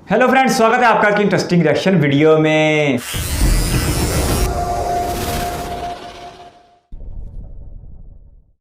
Hello friends, स्वागत है आपका इंटरेस्टिंग रिएक्शन वीडियो में।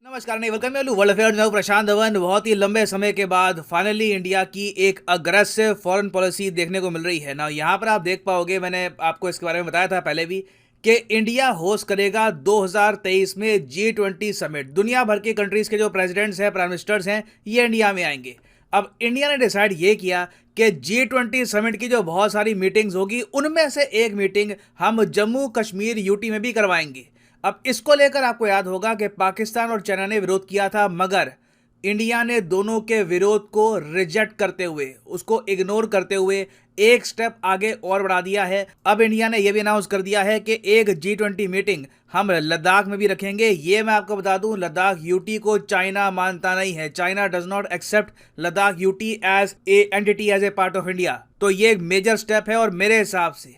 नमस्कार, नहीं वेलकम टू वर्ल्ड अफेयर्स। मैं हूं प्रशांत धवन। बहुत ही लंबे समय के बाद फाइनली इंडिया की एक अग्रेसिव फॉरेन पॉलिसी देखने को मिल रही है ना। यहाँ पर आप देख पाओगे, मैंने आपको इसके बारे में बताया था पहले भी कि इंडिया होस्ट करेगा 2023 में G20 समिट। दुनिया भर के कंट्रीज के जो प्रेसिडेंट्स हैं, प्राइम मिनिस्टर्स हैं, ये इंडिया में आएंगे। अब इंडिया ने डिसाइड ये किया कि G20 समिट की जो बहुत सारी मीटिंग्स होगी, उनमें से एक मीटिंग हम जम्मू कश्मीर यूटी में भी करवाएंगे। अब इसको लेकर आपको याद होगा कि पाकिस्तान और चाइना ने विरोध किया था, मगर इंडिया ने दोनों के विरोध को रिजेक्ट करते हुए, उसको इग्नोर करते हुए एक स्टेप आगे और बढ़ा दिया है। अब इंडिया ने यह भी अनाउंस कर दिया है कि एक G20 मीटिंग हम लद्दाख में भी रखेंगे। ये मैं आपको बता दूं, लद्दाख यूटी को चाइना मानता नहीं है। China does not accept Ladakh UT as a entity, as a part of India. तो ये एक मेजर स्टेप है और मेरे हिसाब से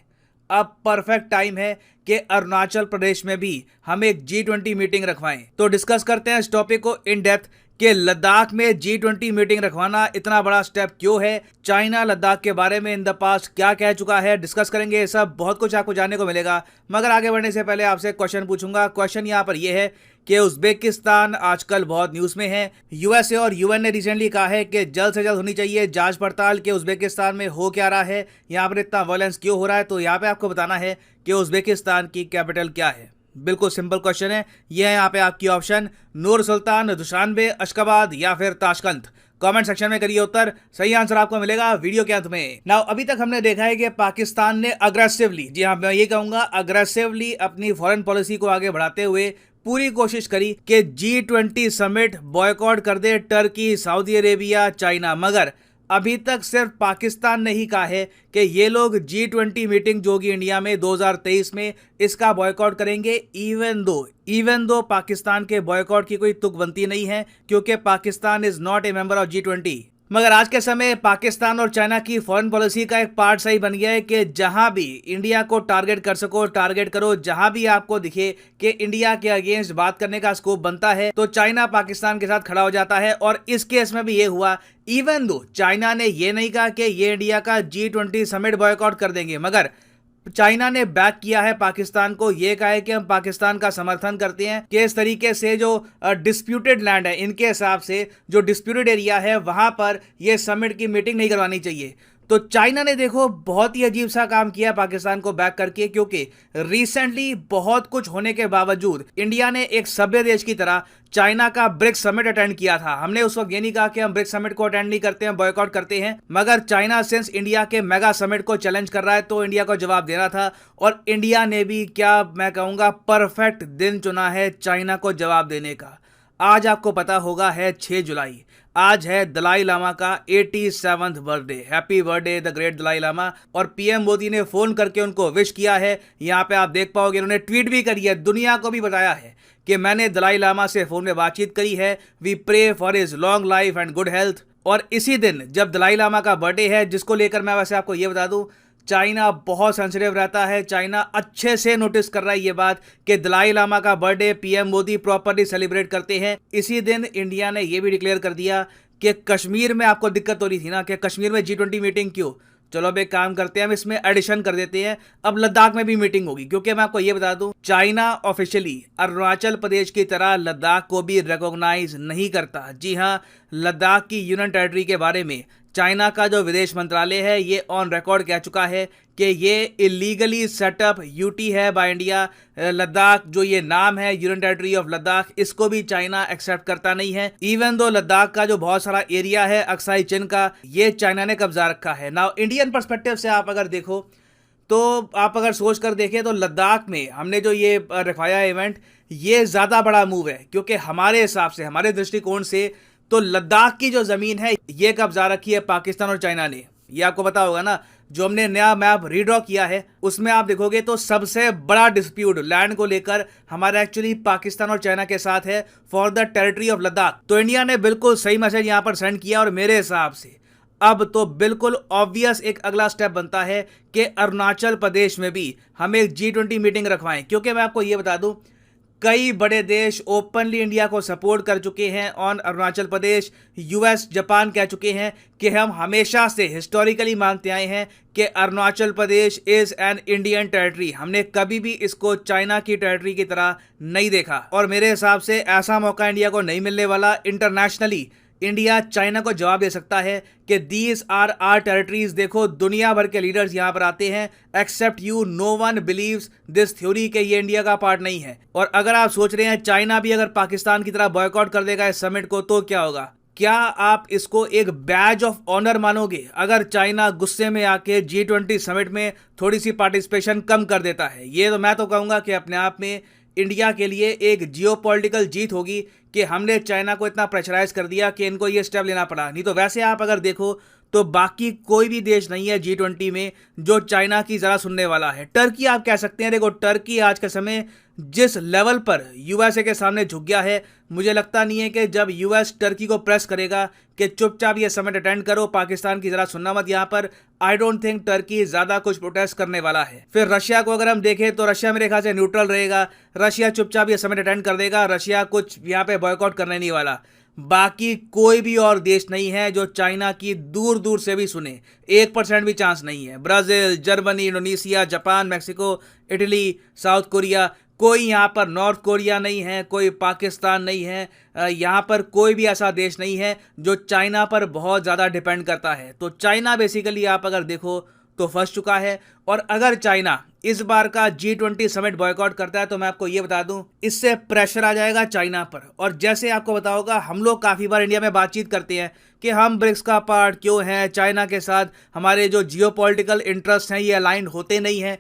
अब परफेक्ट टाइम है कि अरुणाचल प्रदेश में भी हम एक G20 मीटिंग रखवाएं। तो डिस्कस करते हैं इस टॉपिक को इन डेप्थ कि लद्दाख में G20 मीटिंग रखवाना इतना बड़ा स्टेप क्यों है, चाइना लद्दाख के बारे में इन द पास्ट क्या कह चुका है। डिस्कस करेंगे ये सब, बहुत कुछ आपको जानने को मिलेगा। मगर आगे बढ़ने से पहले आपसे क्वेश्चन पूछूंगा। क्वेश्चन यहाँ पर यह है कि उज्बेकिस्तान आजकल बहुत न्यूज में है। यूएसए और यूएन ने रिसेंटली कहा है कि जल्द से जल्द होनी चाहिए जांच पड़ताल के उज्बेकिस्तान में हो क्या रहा है, यहाँ पर इतना वायलेंस क्यों हो रहा है। तो यहाँ पे आपको बताना है कि उज्बेकिस्तान की कैपिटल क्या है। बिल्कुल सिंपल क्वेश्चन है। यह है यहाँ पे आपकी ऑप्शन, नूर सुल्तान, दुशानबे, अशकाबाद या फिर ताशकंद। कमेंट सेक्शन में करिए उत्तर, सही आंसर आपको मिलेगा वीडियो के अंत में। नाउ अभी तक हमने देखा है कि पाकिस्तान ने अग्रेसिवली, जी हाँ मैं ये कहूंगा अग्रेसिवली, अपनी फॉरेन पॉलिसी को आगे बढ़ाते हुए पूरी कोशिश करी कि G20 समिट बॉयकॉट कर दे टर्की, सऊदी अरेबिया, चाइना। मगर अभी तक सिर्फ पाकिस्तान ने ही कहा है कि ये लोग G20 मीटिंग जो होगी इंडिया में 2023 में, इसका बॉयकॉट करेंगे। इवन दो पाकिस्तान के बॉयकॉट की कोई तुक बनती नहीं है, क्योंकि Pakistan is not a member of G20। मगर आज के समय पाकिस्तान और चाइना की फॉरेन पॉलिसी का एक पार्ट सही बन गया है कि जहां भी इंडिया को टारगेट कर सको, टारगेट करो। जहां भी आपको दिखे कि इंडिया के अगेंस्ट बात करने का स्कोप बनता है, तो चाइना पाकिस्तान के साथ खड़ा हो जाता है। और इस केस में भी ये हुआ। इवन दो चाइना ने ये नहीं कहा कि ये इंडिया का G20 समिट बॉयकॉट कर देंगे, मगर चाइना ने बैक किया है पाकिस्तान को। यह कहा है कि हम पाकिस्तान का समर्थन करते हैं कि इस तरीके से जो डिस्प्यूटेड लैंड है, इनके हिसाब से जो डिस्प्यूटेड एरिया है, वहां पर यह समिट की मीटिंग नहीं करवानी चाहिए। तो चाइना ने देखो बहुत ही अजीब सा काम किया पाकिस्तान को बैक करके, क्योंकि रिसेंटली बहुत कुछ होने के बावजूद इंडिया ने एक सभ्य देश की तरह चाइना का ब्रिक्स समिट अटेंड किया था। हमने उस वक्त ये नहीं कहा कि हम ब्रिक्स समिट को अटेंड नहीं करते हैं, बॉयकॉट करते हैं। मगर चाइना सिंस इंडिया के मेगा समिट को चैलेंज कर रहा है, तो इंडिया को जवाब देना था। और इंडिया ने भी, क्या मैं कहूंगा, परफेक्ट दिन चुना है चाइना को जवाब देने का। आज आपको पता होगा है 6 जुलाई। आज है दलाई लामा का 87वां birthday. Happy birthday the great Dalai Lama. और पीएम मोदी ने फोन करके उनको विश किया है। यहाँ पे आप देख पाओगे उन्होंने ट्वीट भी करी है, दुनिया को भी बताया है कि मैंने दलाई लामा से फोन में बातचीत करी है। We pray for his long life and good health. और इसी दिन जब दलाई लामा का बर्थडे है, जिसको लेकर मैं वैसे आपको ये बता दूं, चाइना बहुत सेंसिटिव रहता है। चाइना अच्छे से नोटिस कर रहा है ये बात कि दलाई लामा का birthday PM Modi properly celebrate करते हैं। इसी दिन इंडिया ने ये भी डिक्लेयर कर दिया कि कश्मीर में आपको दिक्कत हो रही थी ना कि कश्मीर में G20 मीटिंग क्यों, चलो अब एक काम करते हैं, हम इसमें एडिशन कर देते हैं, अब लद्दाख में भी मीटिंग होगी। क्योंकि मैं आपको ये बता दूं, चाइना ऑफिशियली अरुणाचल प्रदेश की तरह लद्दाख को भी रिकॉग्नाइज नहीं करता। जी हाँ, लद्दाख की यूनियन टेरिटरी के बारे में चाइना का जो विदेश मंत्रालय है, ये ऑन रिकॉर्ड कह चुका है कि ये इलीगली सेटअप यूटी है बाय इंडिया। लद्दाख जो ये नाम है, यूनियन टेरिटरी ऑफ लद्दाख, इसको भी चाइना एक्सेप्ट करता नहीं है। इवन दो लद्दाख का जो बहुत सारा एरिया है अक्साई चिन का, ये चाइना ने कब्जा रखा है। नाउ इंडियन पर्सपेक्टिव से आप अगर देखो, तो आप अगर सोच कर देखें, तो लद्दाख में हमने जो ये रखवाया इवेंट, ये ज़्यादा बड़ा मूव है। क्योंकि हमारे हिसाब से, हमारे दृष्टिकोण से, तो लद्दाख की जो ज़मीन है ये कब्जा रखी है पाकिस्तान और चाइना ने। ये आपको पता होगा ना, जो हमने नया मैप रीड्रॉ किया है उसमें आप देखोगे तो सबसे बड़ा डिस्प्यूट लैंड को लेकर हमारा एक्चुअली पाकिस्तान और चाइना के साथ है for the territory of Ladakh. तो इंडिया ने बिल्कुल सही मैसेज यहाँ पर सेंड किया। और मेरे हिसाब से अब तो बिल्कुल ऑब्वियस एक अगला स्टेप बनता है कि अरुणाचल प्रदेश में भी हम एक G20 मीटिंग रखवाएं। क्योंकि मैं आपको ये बता दूं, कई बड़े देश ओपनली इंडिया को सपोर्ट कर चुके हैं on Arunachal Pradesh. US, Japan कह चुके हैं कि हम हमेशा से हिस्टोरिकली मानते आए हैं कि Arunachal Pradesh is an Indian territory. हमने कभी भी इसको चाइना की टेरिटरी की तरह नहीं देखा और मेरे हिसाब से ऐसा मौका इंडिया को नहीं मिलने वाला। इंटरनेशनली इंडिया चाइना को जवाब दे सकता है कि दीज आर आर टेरिटरीज। देखो, दुनिया भर के लीडर्स यहाँ पर आते हैं, except you, no one believes this theory कि ये इंडिया का पार्ट नहीं है। और अगर आप सोच रहे हैं चाइना भी अगर पाकिस्तान की तरह बॉयकॉट कर देगा इस समिट को तो क्या होगा? क्या आप इसको एक बैज ऑफ ऑनर मानोगे अगर चाइना गुस्से में आके G20 समिट में थोड़ी सी पार्टिसिपेशन कम कर देता है? ये तो मैं तो कहूँगा कि अपने आप में इंडिया के लिए एक जियोपॉलिटिकल जीत होगी कि हमने चाइना को इतना प्रेशराइज कर दिया कि इनको ये स्टेप लेना पड़ा। नहीं तो वैसे आप अगर देखो तो बाकी कोई भी देश नहीं है G20 में जो चाइना की ज़रा सुनने वाला है। टर्की आप कह सकते हैं। देखो, टर्की आज के समय जिस लेवल पर यूएसए के सामने झुक गया है, मुझे लगता नहीं है कि जब यूएस टर्की को प्रेस करेगा कि चुपचाप ये समिट अटेंड करो, पाकिस्तान की ज़रा सुनना मत यहाँ पर, आई डोंट थिंक टर्की ज़्यादा कुछ प्रोटेस्ट करने वाला है। फिर रशिया को अगर हम देखें तो रशिया मेरे ख्याल से न्यूट्रल रहेगा। रशिया चुपचाप ये समिट अटेंड कर देगा। रशिया कुछ यहाँ पे बॉयकॉट करने नहीं वाला। बाकी कोई भी और देश नहीं है जो चाइना की दूर दूर से भी सुने। 1% भी चांस नहीं है। Brazil, Germany, Indonesia, Japan, Mexico, Italy, south Korea, कोई यहाँ पर नॉर्थ कोरिया नहीं है, कोई पाकिस्तान नहीं है, यहाँ पर कोई भी ऐसा देश नहीं है जो चाइना पर बहुत ज़्यादा डिपेंड करता है। तो चाइना बेसिकली आप अगर देखो तो फंस चुका है। और अगर चाइना इस बार का G20 समिट बॉयकॉट करता है तो मैं आपको ये बता दूं, इससे प्रेशर आ जाएगा चाइना पर। और जैसे आपको बताऊंगा, हम लोग काफ़ी बार इंडिया में बातचीत करते हैं कि हम ब्रिक्स का पार्ट क्यों हैं, चाइना के साथ हमारे जो जियोपॉलिटिकल इंटरेस्ट हैं ये अलाइन होते नहीं हैं।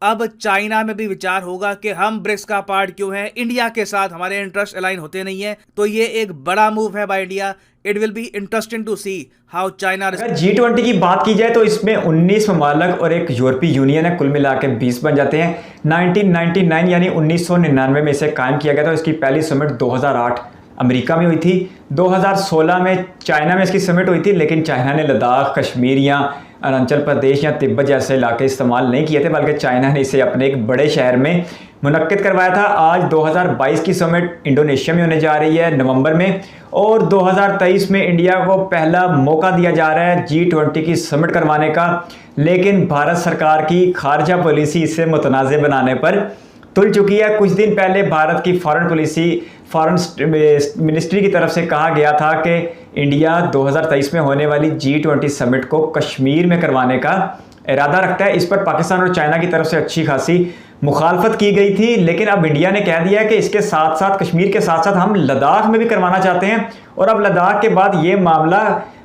अब चाइना में भी विचार होगा कि हम ब्रिक्स का पार्ट क्यों हैं, इंडिया के साथ हमारे इंटरेस्ट अलाइन होते नहीं है। तो ये एक बड़ा मूव है by India. It will be interesting to see how China. अगर G20 की बात की जाए तो इसमें 19 ममालिक और एक यूरोपीय यूनियन है, कुल मिला के 20 बन जाते हैं। 1999 यानी 1999 में इसे कायम किया गया था। इसकी पहली समिट 2008 अमेरिका में हुई थी। 2016 में चाइना में इसकी समिट हुई थी, लेकिन चाइना ने लद्दाख, कश्मीर या अरुणाचल प्रदेश या तिब्बत जैसे इलाके इस्तेमाल नहीं किए थे, बल्कि चाइना ने इसे अपने एक बड़े शहर में मुनक्किद करवाया था। आज 2022 की समिट इंडोनेशिया में होने जा रही है नवंबर में, और 2023 में इंडिया को पहला मौका दिया जा रहा है G20 की समिट करवाने का। लेकिन भारत सरकार की खारजा पॉलिसी इसे मुतनाज़ बनाने पर तुल चुकी है। कुछ दिन पहले भारत की फॉरेन मिनिस्ट्री की तरफ से कहा गया था कि इंडिया 2023 में होने वाली G20 समिट को कश्मीर में करवाने का इरादा रखता है। इस पर पाकिस्तान और चाइना की तरफ से अच्छी खासी मुखालफत की गई थी, लेकिन अब इंडिया ने कह दिया कि इसके साथ साथ, कश्मीर के साथ साथ हम लद्दाख में भी करवाना चाहते हैं। और अब लद्दाख के बाद ये मामला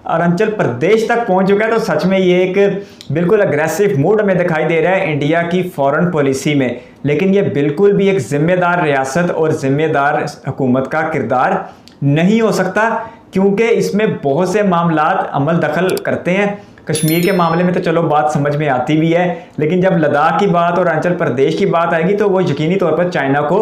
अरुणाचल प्रदेश तक पहुंच चुका है। तो सच में ये एक बिल्कुल अग्रेसिव मूड हमें दिखाई दे रहा है इंडिया की फॉरेन पॉलिसी में। लेकिन ये बिल्कुल भी एक जिम्मेदार रियासत और जिम्मेदार हुकूमत का किरदार नहीं हो सकता, क्योंकि इसमें बहुत से मामलात अमल दखल करते हैं। कश्मीर के मामले में तो चलो बात समझ में आती भी है, लेकिन जब लद्दाख की बात और अरुणाचल प्रदेश की बात आएगी तो वो यकीनी तौर पर चाइना को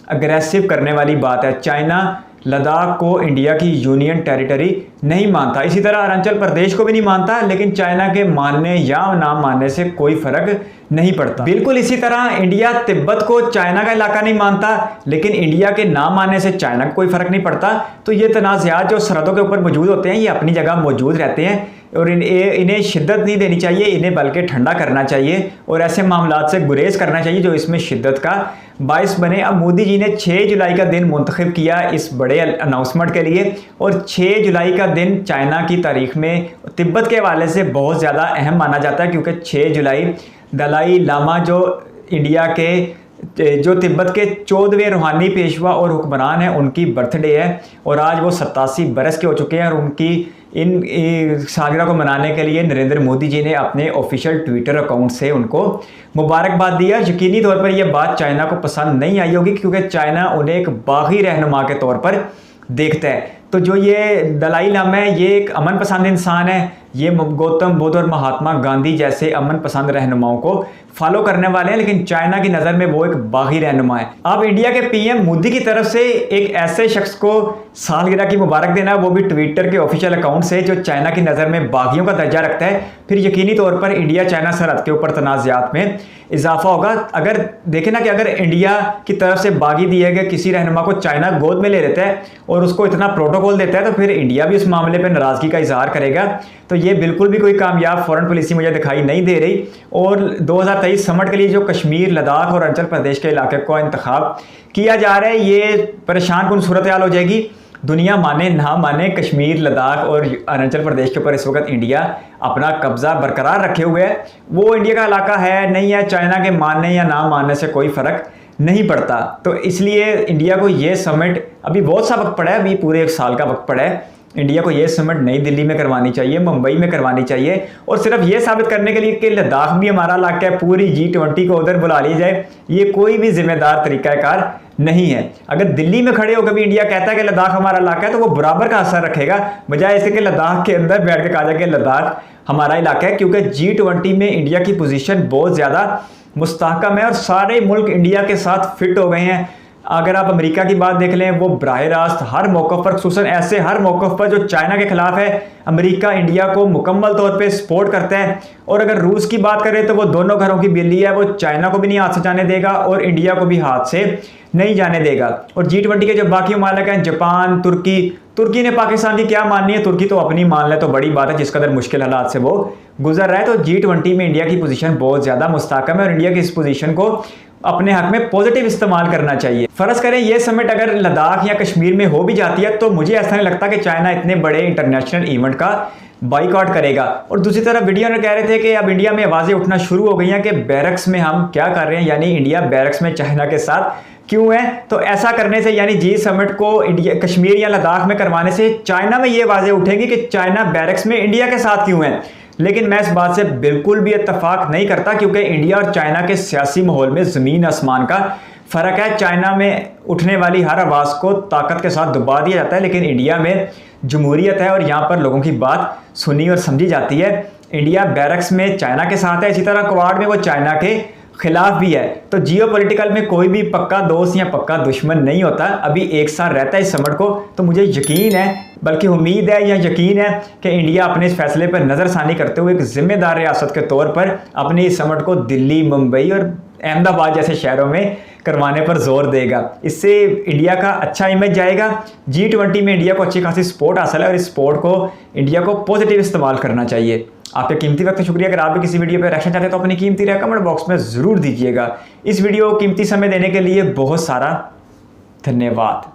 अग्रेसिव करने वाली बात है। चाइना लद्दाख को इंडिया की यूनियन टेरिटरी नहीं मानता, इसी तरह अरुणाचल प्रदेश को भी नहीं मानता, लेकिन चाइना के मानने या ना मानने से कोई फर्क नहीं पड़ता। बिल्कुल इसी तरह इंडिया तिब्बत को चाइना का इलाका नहीं मानता, लेकिन इंडिया के ना मानने से चाइना को कोई फर्क नहीं पड़ता। तो ये तनाज़ात जो सरहदों के ऊपर मौजूद होते हैं ये अपनी जगह मौजूद रहते हैं, और इन्हें शिद्दत नहीं देनी चाहिए, इन्हें बल्कि ठंडा करना चाहिए और ऐसे मामलात से गुरेज करना चाहिए जो इसमें शिद्दत का बायस बने। अब मोदी जी ने 6 जुलाई का दिन मुंतखब किया इस बड़े अनाउंसमेंट के लिए, और 6 जुलाई का दिन चाइना की तारीख में तिब्बत के हवाले से बहुत ज़्यादा अहम माना जाता है, क्योंकि 6 जुलाई दलाई लामा जो इंडिया के जो तिब्बत के 14वें रूहानी पेशवा और हुक्मरान हैं उनकी बर्थडे है, और आज वो 87 बरस के हो चुके हैं। और उनकी इन सालगिरह को मनाने के लिए नरेंद्र मोदी जी ने अपने ऑफिशियल ट्विटर अकाउंट से उनको मुबारकबाद दिया। यकीनी तौर पर यह बात चाइना को पसंद नहीं आई होगी, क्योंकि चाइना उन्हें एक बागी रहनुमा के तौर पर देखता है। तो जो ये दलाई लामा है ये एक अमन पसंद इंसान है, ये गौतम बुद्ध और महात्मा गांधी जैसे अमन पसंद रहनुमाओं को फॉलो करने वाले हैं, लेकिन चाइना की नज़र में वो एक बागी रहनुमा है। अब इंडिया के पीएम मोदी की तरफ से एक ऐसे शख्स को सालगिरह की मुबारक देना, वो भी ट्विटर के ऑफिशियल अकाउंट से, जो चाइना की नज़र में बागियों का दर्जा रखता है, फिर यकीनी तौर पर इंडिया चाइना सरहद के ऊपर तनाज़ात में इजाफा होगा। अगर देखें ना कि अगर इंडिया की तरफ से बागी दिए गए किसी रहनुमा को चाइना गोद में ले लेता है और उसको इतना प्रोटोकॉल देता है, तो फिर इंडिया भी उस मामले पर नाराज़गी का इजहार करेगा। तो ये बिल्कुल भी कोई कामयाब फॉरेन पॉलिसी मुझे दिखाई नहीं दे रही। और 2023 समिट के लिए जो कश्मीर, लद्दाख और अरुणाचल प्रदेश के इलाके को इंतखाब किया जा रहा है, ये परेशान कुन सूरत हाल हो जाएगी। दुनिया माने ना माने, कश्मीर, लद्दाख और अरुणाचल प्रदेश के ऊपर इस वक्त इंडिया अपना कब्जा बरकरार रखे हुए है। वो इंडिया का इलाका है नहीं है, चाइना के मानने या ना मानने से कोई फ़र्क नहीं पड़ता। तो इसलिए इंडिया को ये समिट, अभी बहुत सा वक्त पड़ा है, अभी पूरे 1 साल का वक्त पड़ा है। इंडिया को ये समिट नई दिल्ली में करवानी चाहिए, मुंबई में करवानी चाहिए, और सिर्फ ये साबित करने के लिए कि लद्दाख भी हमारा इलाका है, पूरी G20 को उधर बुला ली जाए, ये कोई भी जिम्मेदार तरीकाकार नहीं है। अगर दिल्ली में खड़े होकर भी इंडिया कहता है कि लद्दाख हमारा इलाका है, तो वो बराबर का असर रखेगा, बजाय इसके कि लद्दाख के अंदर बैठ के कहा जाए कि लद्दाख हमारा इलाका है। क्योंकि G20 में इंडिया की पोजीशन बहुत ज़्यादा मुस्तहकम है और सारे मुल्क इंडिया के साथ फिट हो गए हैं। अगर आप अमेरिका की बात देख लें, वो बराह रास्त हर मौक़ पर, खुसूसन ऐसे हर मौक़ पर जो चाइना के खिलाफ है, अमेरिका इंडिया को मुकम्मल तौर पे सपोर्ट करता है। और अगर रूस की बात करें तो वो दोनों घरों की बिल्ली है, वो चाइना को भी नहीं हाथ से जाने देगा और इंडिया को भी हाथ से नहीं जाने देगा। और G20 के जो बाकी ममालिक हैं, जापान, तुर्की ने पाकिस्तान की क्या माननी है, तुर्की तो अपनी मान ले तो बड़ी बात है, जिस कदर मुश्किल हालात से वो गुजर रहा है। तो G20 में इंडिया की पोजीशन बहुत ज़्यादा मुस्तहकम है और इंडिया की इस पोजीशन को अपने हक में पॉजिटिव इस्तेमाल करना चाहिए। फर्ज करें ये समिट अगर लद्दाख या कश्मीर में हो भी जाती है, तो मुझे ऐसा नहीं लगता कि चाइना इतने बड़े इंटरनेशनल इवेंट का बाइकआउट करेगा। और दूसरी तरफ वीडियो में कह रहे थे कि अब इंडिया में आवाज़ें उठना शुरू हो गई हैं कि बैरक्स में हम क्या कर रहे हैं, यानी इंडिया बैरक्स में चाइना के साथ क्यों है। तो ऐसा करने से, यानी जी समिट को इंडिया कश्मीर या लद्दाख में करवाने से चाइना में ये आवाज़ें उठेंगी कि चाइना बैरक्स में इंडिया के साथ क्यों है। लेकिन मैं इस बात से बिल्कुल भी इत्तेफाक नहीं करता, क्योंकि इंडिया और चाइना के सियासी माहौल में ज़मीन आसमान का फ़र्क है। चाइना में उठने वाली हर आवाज़ को ताकत के साथ दबा दिया जाता है, लेकिन इंडिया में जमहूरियत है और यहाँ पर लोगों की बात सुनी और समझी जाती है। इंडिया बैरक्स में चाइना के साथ है, इसी तरह क्वाड में वो चाइना के खिलाफ भी है। तो जियोपॉलिटिकल में कोई भी पक्का दोस्त या पक्का दुश्मन नहीं होता, अभी एक साथ रहता है इस समिट को। तो मुझे यकीन है, बल्कि उम्मीद है या यकीन है कि इंडिया अपने इस फैसले पर नज़रसानी करते हुए एक जिम्मेदार रियासत के तौर पर अपने इस समिट को दिल्ली, मुंबई और अहमदाबाद जैसे शहरों में करवाने पर जोर देगा। इससे इंडिया का अच्छा इमेज जाएगा। G20 में इंडिया को अच्छी खासी सपोर्ट हासिल है और इस सपोर्ट को इंडिया को पॉजिटिव इस्तेमाल करना चाहिए। आपके कीमती वक्त शुक्रिया। अगर आप भी किसी वीडियो पर रिएक्शन चाहते हैं तो अपनी कीमती राय कमेंट बॉक्स में ज़रूर दीजिएगा। इस वीडियो को कीमती समय देने के लिए बहुत सारा धन्यवाद।